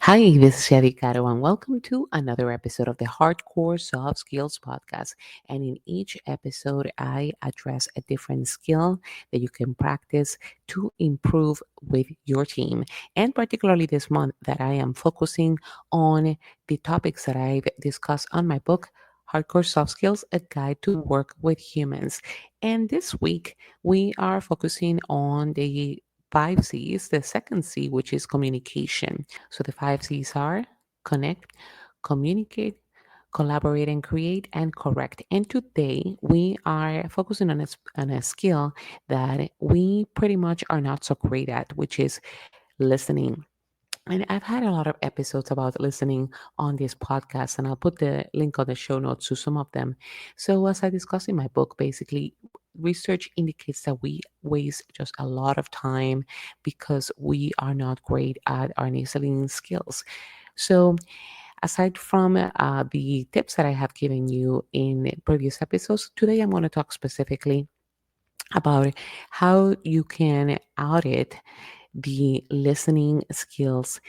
Hi, this is Sherry Caro, and welcome to another episode of the Hardcore Soft Skills Podcast. And in each episode, I address a different skill that you can practice to improve with your team. And particularly this month, that I am focusing on the topics that I've discussed on my book. Hardcore Soft Skills, a guide to work with humans. And this week, we are focusing on the 5 C's, the second C, which is communication. So the 5 C's are connect, communicate, collaborate and create, and correct. And today we are focusing on a skill that we pretty much are not so great at, which is listening. And I've had a lot of episodes about listening on this podcast, and I'll put the link on the show notes to some of them. So, as I discuss in my book, basically, research indicates that we waste just a lot of time because we are not great at our listening skills. So, aside from the tips that I have given you in previous episodes, today I'm going to talk specifically about how you can audit the listening skills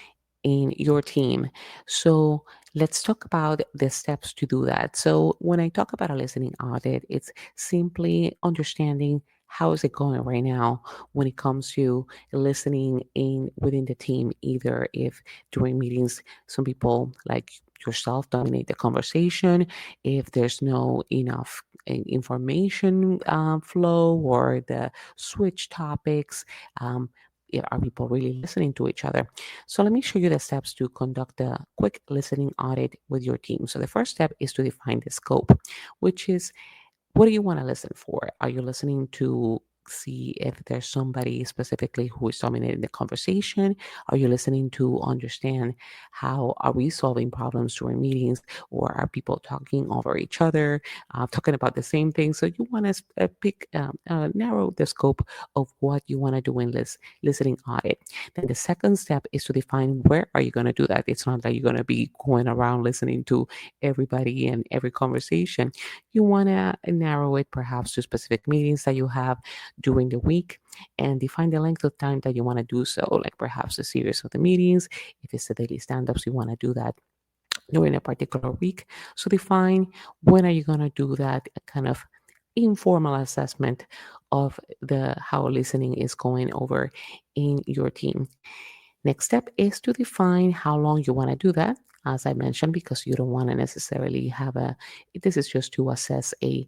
in your team. So let's talk about the steps to do that. So when I talk about a listening audit, it's simply understanding how is it going right now when it comes to listening in within the team, either if during meetings some people like yourself dominate the conversation, if there's no enough information flow or the switch topics, um, are people really listening to each other? So let me show you the steps to conduct a quick listening audit with your team. So the first step is to define the scope, which is what do you want to listen for? Are you listening to see if there's somebody specifically who is dominating the conversation? Are you listening to understand how are we solving problems during meetings, or are people talking over each other, talking about the same thing? So you want to narrow the scope of what you want to do in this listening audit. Then the second step is to define where are you going to do that. It's not that you're going to be going around listening to everybody and every conversation. You want to narrow it perhaps to specific meetings that you have during the week and define the length of time that you want to do so, like perhaps a series of the meetings. If it's the daily stand-ups, you want to do that during a particular week. So define when are you going to do that kind of informal assessment of the how listening is going over in your team. Next step is to define how long you want to do that. As I mentioned, because you don't want to necessarily have this is just to assess a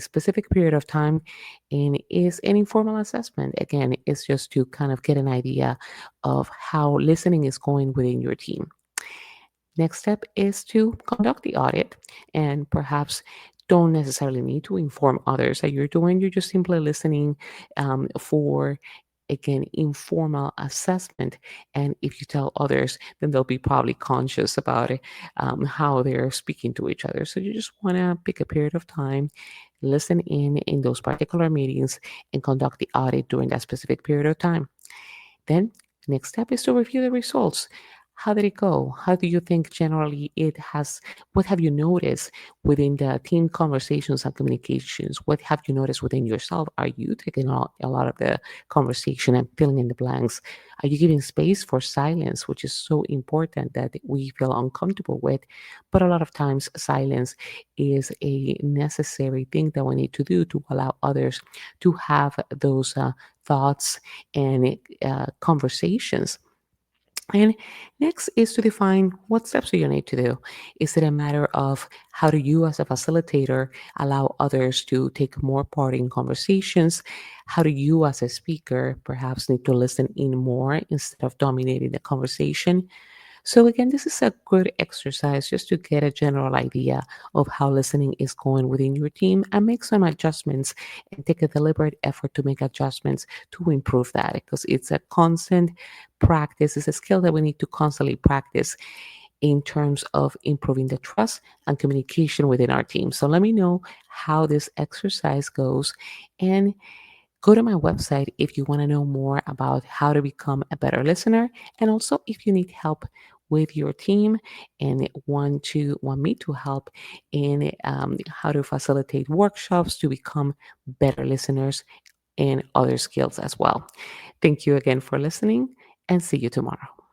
specific period of time, and is an informal assessment. Again, it's just to kind of get an idea of how listening is going within your team. Next step is to conduct the audit, and perhaps don't necessarily need to inform others that you're doing. You're just simply listening for, again, informal assessment. And if you tell others, then they'll be probably conscious about it, how they're speaking to each other. So you just want to pick a period of time, listen in those particular meetings, and conduct the audit during that specific period of time. Then, next step is to review the results. How did it go? How do you think generally it has? What have you noticed within the team conversations and communications? What have you noticed within yourself? Are you taking a lot of the conversation and filling in the blanks? Are you giving space for silence, which is so important that we feel uncomfortable with? But a lot of times, silence is a necessary thing that we need to do to allow others to have those thoughts and conversations. And next is to define what steps do you need to do. Is it a matter of how do you, as a facilitator, allow others to take more part in conversations? How do you, as a speaker, perhaps need to listen in more instead of dominating the conversation? So, again, this is a good exercise just to get a general idea of how listening is going within your team and make some adjustments and take a deliberate effort to make adjustments to improve that, because it's a constant practice. It's a skill that we need to constantly practice in terms of improving the trust and communication within our team. So, let me know how this exercise goes, and go to my website if you want to know more about how to become a better listener, and also if you need help with your team and want me to help in how to facilitate workshops to become better listeners and other skills as well. Thank you again for listening, and see you tomorrow.